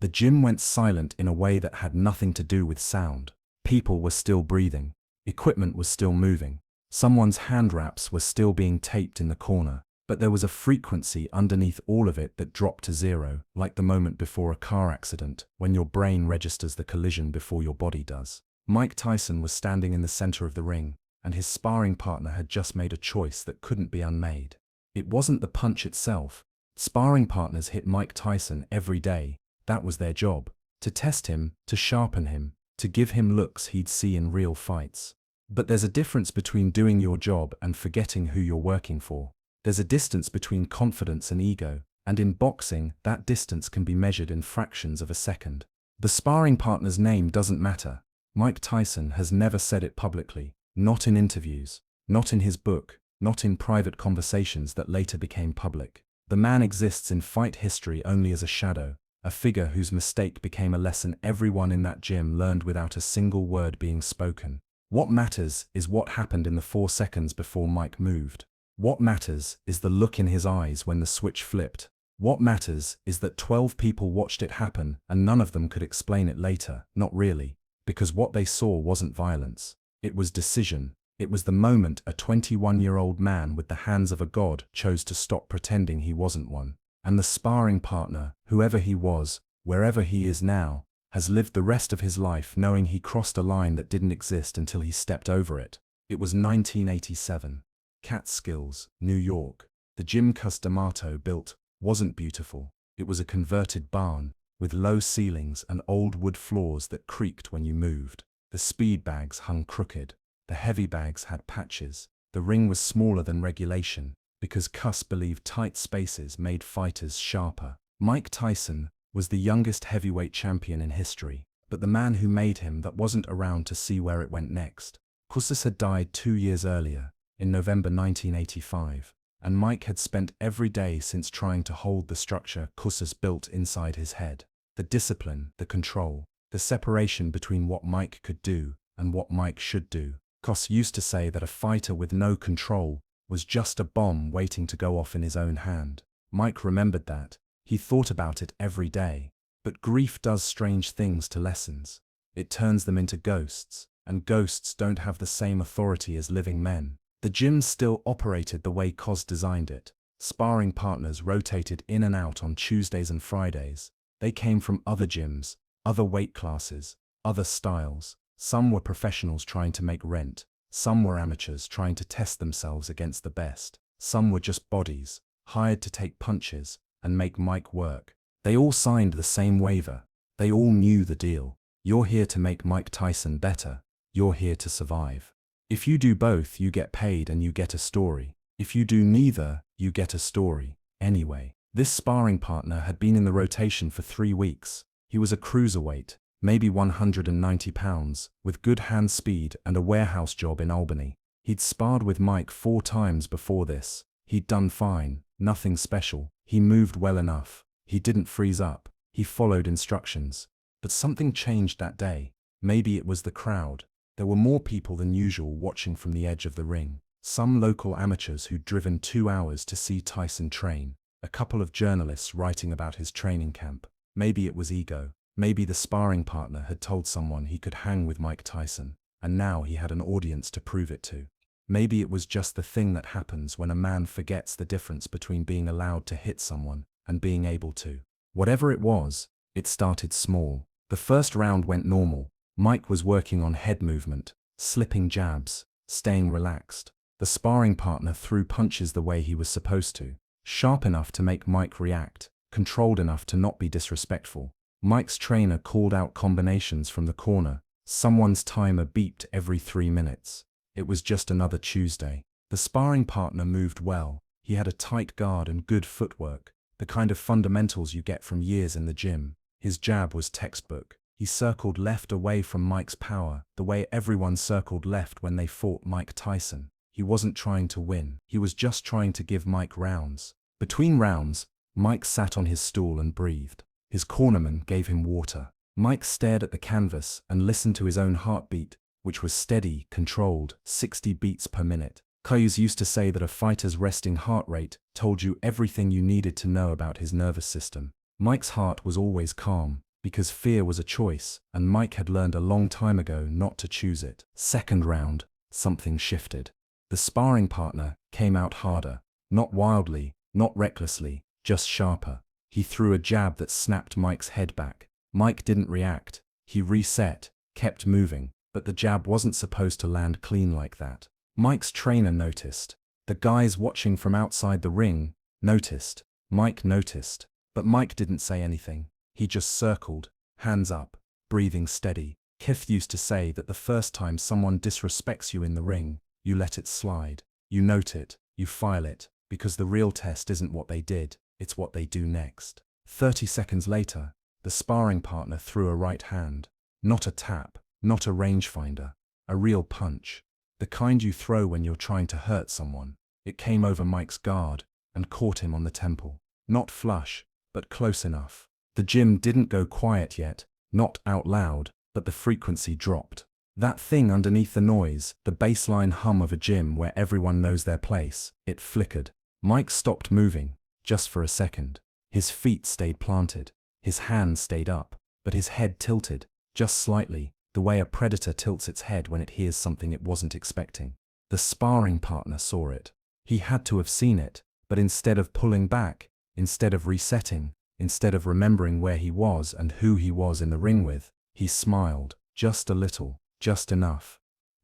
The gym went silent in a way that had nothing to do with sound. People were still breathing. Equipment was still moving. Someone's hand wraps were still being taped in the corner. But there was a frequency underneath all of it that dropped to zero, like the moment before a car accident, when your brain registers the collision before your body does. Mike Tyson was standing in the center of the ring, and his sparring partner had just made a choice that couldn't be unmade. It wasn't the punch itself. Sparring partners hit Mike Tyson every day. That was their job. To test him, to sharpen him, to give him looks he'd see in real fights. But there's a difference between doing your job and forgetting who you're working for. There's a distance between confidence and ego, and in boxing, that distance can be measured in fractions of a second. The sparring partner's name doesn't matter. Mike Tyson has never said it publicly, not in interviews, not in his book, not in private conversations that later became public. The man exists in fight history only as a shadow, a figure whose mistake became a lesson everyone in that gym learned without a single word being spoken. What matters is what happened in the 4 seconds before Mike moved. What matters is the look in his eyes when the switch flipped. What matters is that 12 people watched it happen and none of them could explain it later, not really, because what they saw wasn't violence. It was decision. It was the moment a 21-year-old man with the hands of a god chose to stop pretending he wasn't one. And the sparring partner, whoever he was, wherever he is now, has lived the rest of his life knowing he crossed a line that didn't exist until he stepped over it. It was 1987. Catskills, New York. The gym Cus D'Amato built wasn't beautiful. It was a converted barn, with low ceilings and old wood floors that creaked when you moved. The speed bags hung crooked. The heavy bags had patches. The ring was smaller than regulation, because Cus believed tight spaces made fighters sharper. Mike Tyson was the youngest heavyweight champion in history, but the man who made him that wasn't around to see where it went next. Cus had died 2 years earlier, in November 1985, and Mike had spent every day since trying to hold the structure Cus built inside his head. The discipline, the control, the separation between what Mike could do and what Mike should do. Cus used to say that a fighter with no control was just a bomb waiting to go off in his own hand. Mike remembered that. He thought about it every day. But grief does strange things to lessons. It turns them into ghosts, and ghosts don't have the same authority as living men. The gym still operated the way Cus designed it. Sparring partners rotated in and out on Tuesdays and Fridays. They came from other gyms, other weight classes, other styles. Some were professionals trying to make rent. Some were amateurs trying to test themselves against the best. Some were just bodies, hired to take punches and make Mike work. They all signed the same waiver. They all knew the deal. You're here to make Mike Tyson better. You're here to survive. If you do both, you get paid and you get a story. If you do neither, you get a story. Anyway, this sparring partner had been in the rotation for 3 weeks. He was a cruiserweight, maybe 190 pounds, with good hand speed and a warehouse job in Albany. He'd sparred with Mike 4 times before this. He'd done fine, nothing special. He moved well enough. He didn't freeze up. He followed instructions. But something changed that day. Maybe it was the crowd. There were more people than usual watching from the edge of the ring. Some local amateurs who'd driven 2 hours to see Tyson train. A couple of journalists writing about his training camp. Maybe it was ego. Maybe the sparring partner had told someone he could hang with Mike Tyson, and now he had an audience to prove it to. Maybe it was just the thing that happens when a man forgets the difference between being allowed to hit someone and being able to. Whatever it was, it started small. The first round went normal. Mike was working on head movement, slipping jabs, staying relaxed. The sparring partner threw punches the way he was supposed to, sharp enough to make Mike react, controlled enough to not be disrespectful. Mike's trainer called out combinations from the corner. Someone's timer beeped every 3 minutes. It was just another Tuesday. The sparring partner moved well. He had a tight guard and good footwork, the kind of fundamentals you get from years in the gym. His jab was textbook. He circled left away from Mike's power, the way everyone circled left when they fought Mike Tyson. He wasn't trying to win. He was just trying to give Mike rounds. Between rounds, Mike sat on his stool and breathed. His cornerman gave him water. Mike stared at the canvas and listened to his own heartbeat, which was steady, controlled, 60 beats per minute. Cus used to say that a fighter's resting heart rate told you everything you needed to know about his nervous system. Mike's heart was always calm. because fear was a choice, and Mike had learned a long time ago not to choose it. Second round, something shifted. The sparring partner came out harder, not wildly, not recklessly, just sharper. He threw a jab that snapped Mike's head back. Mike didn't react. He reset, kept moving, but the jab wasn't supposed to land clean like that. Mike's trainer noticed. The guys watching from outside the ring noticed. Mike noticed. But Mike didn't say anything. He just circled, hands up, breathing steady. Keith used to say that the first time someone disrespects you in the ring, you let it slide. You note it, you file it, because the real test isn't what they did, it's what they do next. 30 seconds later, the sparring partner threw a right hand. Not a tap, not a rangefinder, a real punch. The kind you throw when you're trying to hurt someone. It came over Mike's guard and caught him on the temple. Not flush, but close enough. The gym didn't go quiet yet, not out loud, but the frequency dropped. That thing underneath the noise, the baseline hum of a gym where everyone knows their place, it flickered. Mike stopped moving, just for a second. His feet stayed planted. His hands stayed up, but his head tilted, just slightly, the way a predator tilts its head when it hears something it wasn't expecting. The sparring partner saw it. He had to have seen it, but instead of pulling back, instead of resetting, instead of remembering where he was and who he was in the ring with, he smiled, just a little, just enough.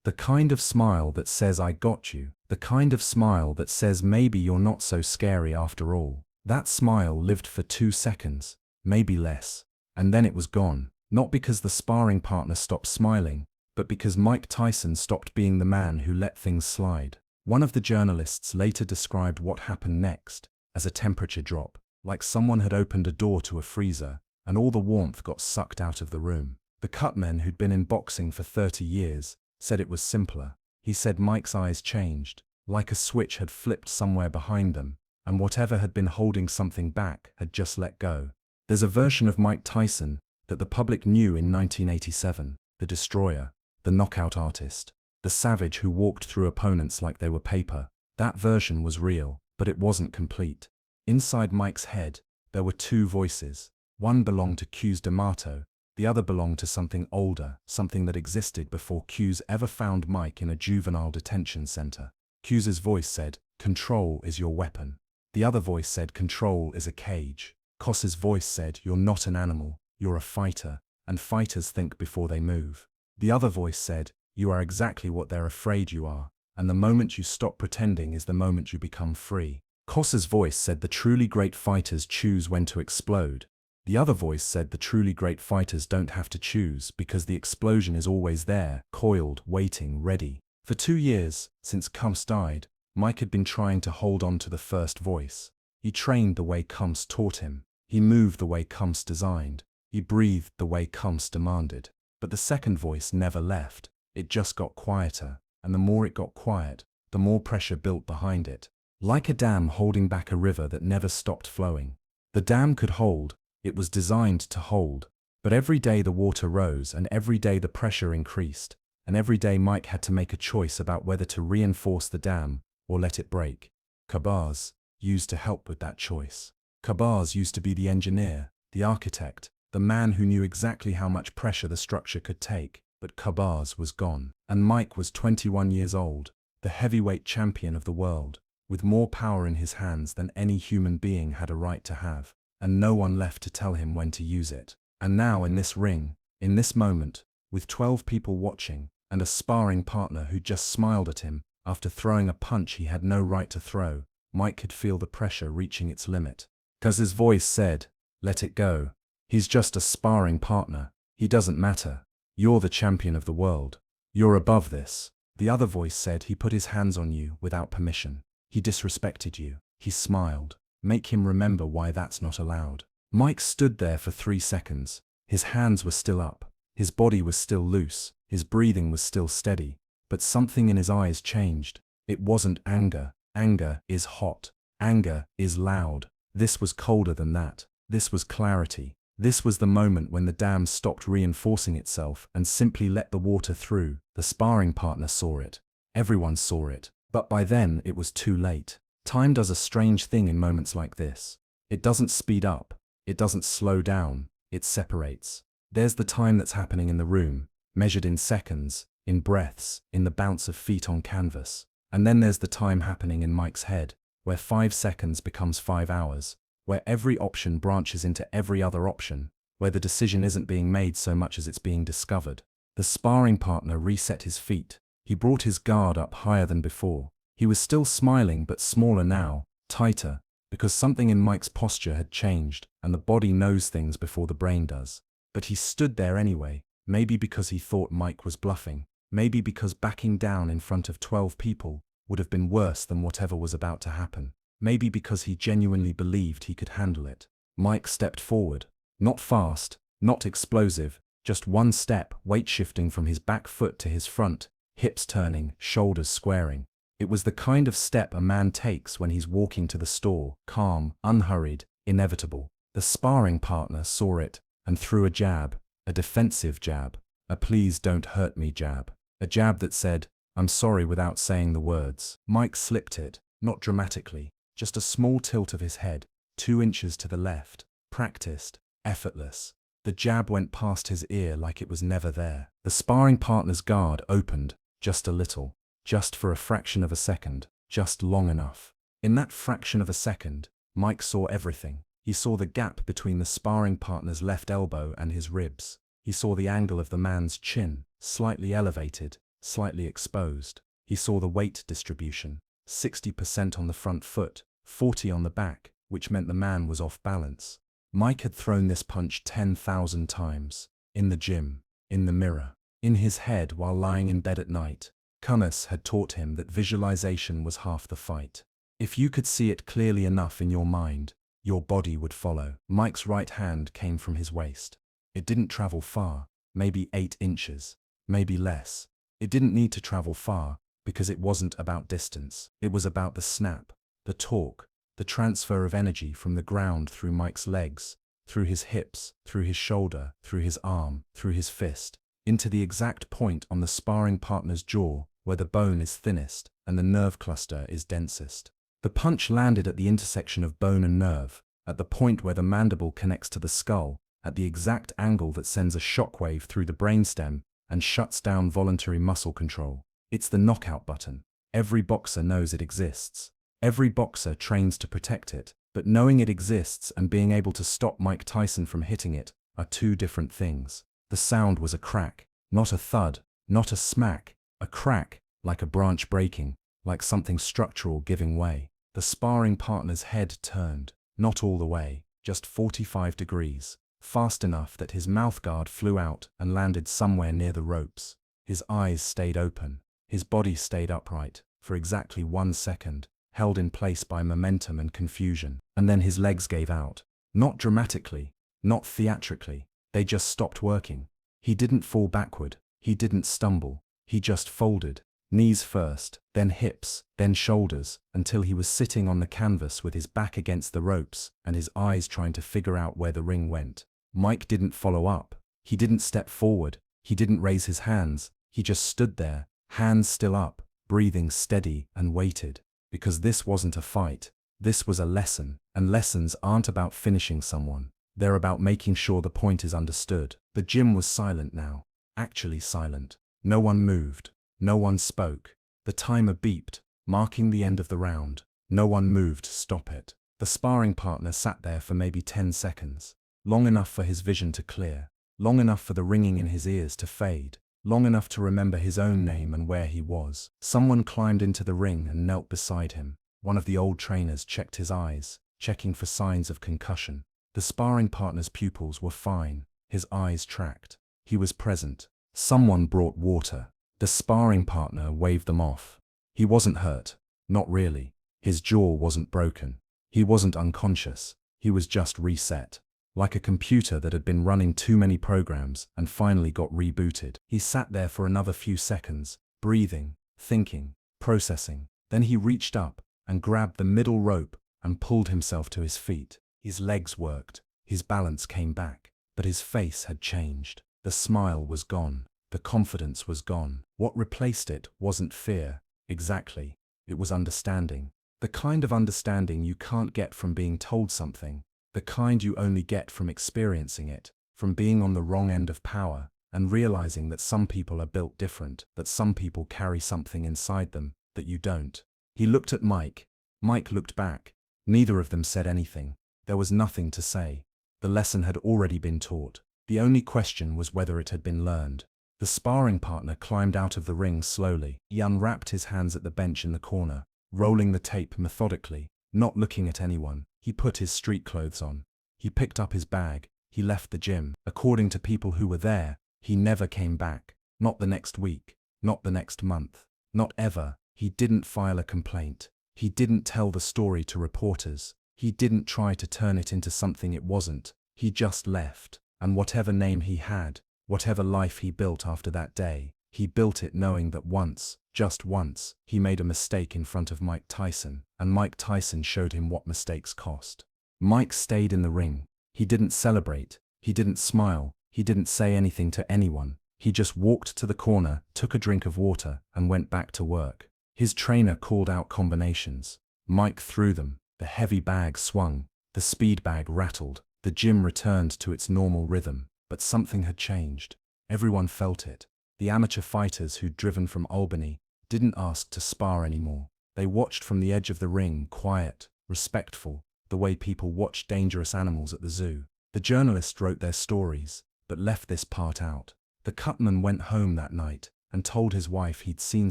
The kind of smile that says I got you, the kind of smile that says maybe you're not so scary after all. That smile lived for 2 seconds, maybe less, and then it was gone, not because the sparring partner stopped smiling, but because Mike Tyson stopped being the man who let things slide. One of the journalists later described what happened next as a temperature drop, like someone had opened a door to a freezer, and all the warmth got sucked out of the room. The cutmen who'd been in boxing for 30 years said it was simpler. He said Mike's eyes changed, like a switch had flipped somewhere behind them, and whatever had been holding something back had just let go. There's a version of Mike Tyson that the public knew in 1987, the destroyer, the knockout artist, the savage who walked through opponents like they were paper. That version was real, but it wasn't complete. Inside Mike's head, there were 2 voices. One belonged to Q's D'Amato, the other belonged to something older, something that existed before Q's ever found Mike in a juvenile detention center. Q's voice said, "Control is your weapon." The other voice said, "Control is a cage." Cos's voice said, "You're not an animal, you're a fighter, and fighters think before they move." The other voice said, "You are exactly what they're afraid you are, and the moment you stop pretending is the moment you become free." Cos's voice said, "The truly great fighters choose when to explode." The other voice said, "The truly great fighters don't have to choose because the explosion is always there, coiled, waiting, ready." For 2 years, since Kumps died, Mike had been trying to hold on to the first voice. He trained the way Kumps taught him. He moved the way Kumps designed. He breathed the way Kumps demanded. But the second voice never left. It just got quieter, and the more it got quiet, the more pressure built behind it. Like a dam holding back a river that never stopped flowing. The dam could hold. It was designed to hold. But every day the water rose, and every day the pressure increased, and every day Mike had to make a choice about whether to reinforce the dam or let it break. Kabars used to help with that choice. Kabars used to be the engineer, the architect, the man who knew exactly how much pressure the structure could take. But Kabars was gone, and Mike was 21 years old, the heavyweight champion of the world, with more power in his hands than any human being had a right to have, and no one left to tell him when to use it. And now in this ring, in this moment, with 12 people watching, and a sparring partner who just smiled at him after throwing a punch he had no right to throw, Mike could feel the pressure reaching its limit. 'Cause his voice said, "Let it go. He's just a sparring partner. He doesn't matter. You're the champion of the world. You're above this." The other voice said, "He put his hands on you without permission. He disrespected you." He smiled. "Make him remember why that's not allowed." Mike stood there for 3 seconds. His hands were still up. His body was still loose. His breathing was still steady. But something in his eyes changed. It wasn't anger. Anger is hot. Anger is loud. This was colder than that. This was clarity. This was the moment when the dam stopped reinforcing itself and simply let the water through. The sparring partner saw it. Everyone saw it. But by then it was too late. Time does a strange thing in moments like this. It doesn't speed up. It doesn't slow down. it separates. There's the time that's happening in the room, measured in seconds, in breaths, in the bounce of feet on canvas. And then there's the time happening in Mike's head, where 5 seconds becomes 5 hours, where every option branches into every other option, where the decision isn't being made so much as it's being discovered. The sparring partner reset his feet. He brought his guard up higher than before. He was still smiling, but smaller now, tighter, because something in Mike's posture had changed, and the body knows things before the brain does. But he stood there anyway, maybe because he thought Mike was bluffing, maybe because backing down in front of 12 people would have been worse than whatever was about to happen, maybe because he genuinely believed he could handle it. Mike stepped forward, not fast, not explosive, just one step, weight shifting from his back foot to his front, hips turning, shoulders squaring. It was the kind of step a man takes when he's walking to the store, calm, unhurried, inevitable. The sparring partner saw it and threw a jab, a defensive jab, a please don't hurt me jab, a jab that said, I'm sorry without saying the words. Mike slipped it, not dramatically, just a small tilt of his head, 2 inches to the left, practiced, effortless. The jab went past his ear like it was never there. The sparring partner's guard opened, just a little, just for a fraction of a second, just long enough. In that fraction of a second, Mike saw everything. He saw the gap between the sparring partner's left elbow and his ribs. He saw the angle of the man's chin, slightly elevated, slightly exposed. He saw the weight distribution, 60% on the front foot, 40 on the back, which meant the man was off balance. Mike had thrown this punch 10,000 times, in the gym, in the mirror, in his head while lying in bed at night. Cunnis had taught him that visualization was half the fight. If you could see it clearly enough in your mind, your body would follow. Mike's right hand came from his waist. It didn't travel far, maybe 8 inches, maybe less. It didn't need to travel far, because it wasn't about distance. It was about the snap, the torque, the transfer of energy from the ground through Mike's legs, through his hips, through his shoulder, through his arm, through his fist, into the exact point on the sparring partner's jaw where the bone is thinnest and the nerve cluster is densest. The punch landed at the intersection of bone and nerve, at the point where the mandible connects to the skull, at the exact angle that sends a shockwave through the brainstem and shuts down voluntary muscle control. It's the knockout button. Every boxer knows it exists. Every boxer trains to protect it, but knowing it exists and being able to stop Mike Tyson from hitting it are 2 different things. The sound was a crack, not a thud, not a smack, a crack, like a branch breaking, like something structural giving way. The sparring partner's head turned, not all the way, just 45 degrees, fast enough that his mouthguard flew out and landed somewhere near the ropes. His eyes stayed open, his body stayed upright, for exactly 1 second, held in place by momentum and confusion, and then his legs gave out. Not dramatically, not theatrically, they just stopped working. He didn't fall backward, he didn't stumble, he just folded, knees first, then hips, then shoulders, until he was sitting on the canvas with his back against the ropes and his eyes trying to figure out where the ring went. Mike didn't follow up, he didn't step forward, he didn't raise his hands, he just stood there, hands still up, breathing steady, and waited. Because this wasn't a fight, this was a lesson, and lessons aren't about finishing someone. They're about making sure the point is understood. The gym was silent now, actually silent. No one moved, no one spoke. The timer beeped, marking the end of the round. No one moved to stop it. The sparring partner sat there for maybe 10 seconds, long enough for his vision to clear, long enough for the ringing in his ears to fade, long enough to remember his own name and where he was. Someone climbed into the ring and knelt beside him. One of the old trainers checked his eyes, checking for signs of concussion. The sparring partner's pupils were fine, his eyes tracked. He was present. Someone brought water. The sparring partner waved them off. He wasn't hurt. Not really. His jaw wasn't broken. He wasn't unconscious. He was just reset. Like a computer that had been running too many programs and finally got rebooted. He sat there for another few seconds, breathing, thinking, processing. Then he reached up and grabbed the middle rope and pulled himself to his feet. His legs worked, his balance came back, but his face had changed. The smile was gone, the confidence was gone. What replaced it wasn't fear, exactly, it was understanding. The kind of understanding you can't get from being told something, the kind you only get from experiencing it. from being on the wrong end of power, and realizing that some people are built different, that some people carry something inside them that you don't. He looked at Mike. Mike looked back. Neither of them said anything. There was nothing to say. The lesson had already been taught. The only question was whether it had been learned. The sparring partner climbed out of the ring slowly. He unwrapped his hands at the bench in the corner, rolling the tape methodically, not looking at anyone. He put his street clothes on. He picked up his bag. He left the gym. According to people who were there, he never came back. Not the next week. Not the next month. Not ever. He didn't file a complaint. He didn't tell the story to reporters. He didn't try to turn it into something it wasn't. He just left. And whatever name he had, whatever life he built after that day, he built it knowing that once, just once, he made a mistake in front of Mike Tyson, and Mike Tyson showed him what mistakes cost. Mike stayed in the ring. He didn't celebrate. He didn't smile. He didn't say anything to anyone. He just walked to the corner, took a drink of water, and went back to work. His trainer called out combinations. Mike threw them. The heavy bag swung. The speed bag rattled. The gym returned to its normal rhythm, but something had changed. Everyone felt it. The amateur fighters who'd driven from Albany didn't ask to spar anymore. They watched from the edge of the ring, quiet, respectful, the way people watch dangerous animals at the zoo. The journalists wrote their stories, but left this part out. The cutman went home that night and told his wife he'd seen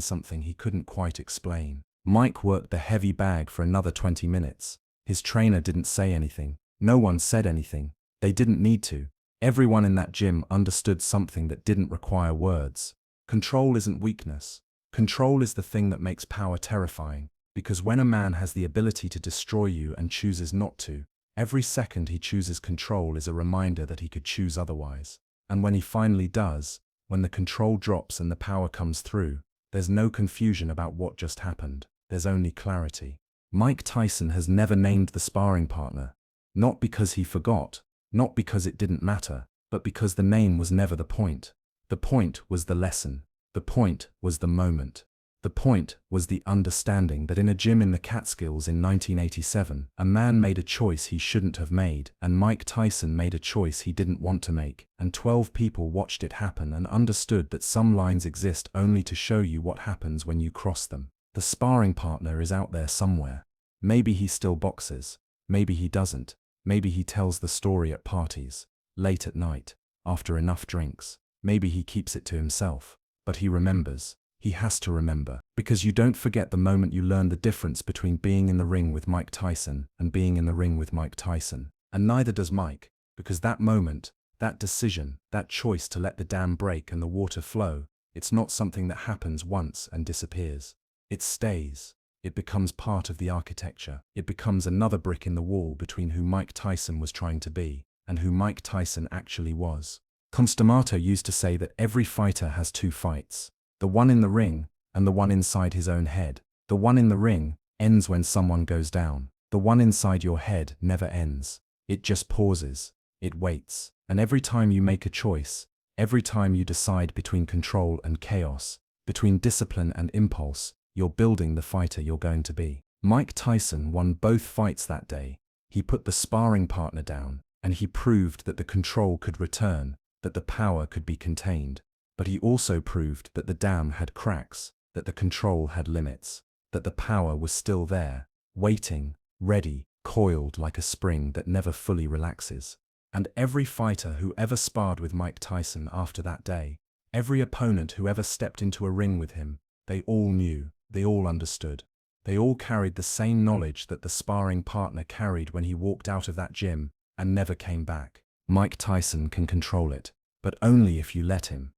something he couldn't quite explain. Mike worked the heavy bag for another 20 minutes. His trainer didn't say anything. No one said anything. They didn't need to. Everyone in that gym understood something that didn't require words. Control isn't weakness. Control is the thing that makes power terrifying, because when a man has the ability to destroy you and chooses not to, every second he chooses control is a reminder that he could choose otherwise. And when he finally does, when the control drops and the power comes through, there's no confusion about what just happened. There's only clarity. Mike Tyson has never named the sparring partner. Not because he forgot, not because it didn't matter, but because the name was never the point. The point was the lesson. The point was the moment. The point was the understanding that in a gym in the Catskills in 1987, a man made a choice he shouldn't have made, and Mike Tyson made a choice he didn't want to make, and 12 people watched it happen and understood that some lines exist only to show you what happens when you cross them. The sparring partner is out there somewhere. Maybe he still boxes. Maybe he doesn't. Maybe he tells the story at parties, late at night, after enough drinks. Maybe he keeps it to himself. But he remembers. He has to remember. Because you don't forget the moment you learn the difference between being in the ring with Mike Tyson and being in the ring with Mike Tyson. And neither does Mike, because that moment, that decision, that choice to let the dam break and the water flow, it's not something that happens once and disappears. It stays. It becomes part of the architecture. It becomes another brick in the wall between who Mike Tyson was trying to be and who Mike Tyson actually was. Constamato used to say that every fighter has two fights, the one in the ring and the one inside his own head. The one in the ring ends when someone goes down. The one inside your head never ends. It just pauses. It waits. And every time you make a choice, every time you decide between control and chaos, between discipline and impulse, you're building the fighter you're going to be. Mike Tyson won both fights that day. He put the sparring partner down, and he proved that the control could return, that the power could be contained. But he also proved that the dam had cracks, that the control had limits, that the power was still there, waiting, ready, coiled like a spring that never fully relaxes. And every fighter who ever sparred with Mike Tyson after that day, every opponent who ever stepped into a ring with him, they all knew. They all understood. They all carried the same knowledge that the sparring partner carried when he walked out of that gym and never came back. Mike Tyson can control it, but only if you let him.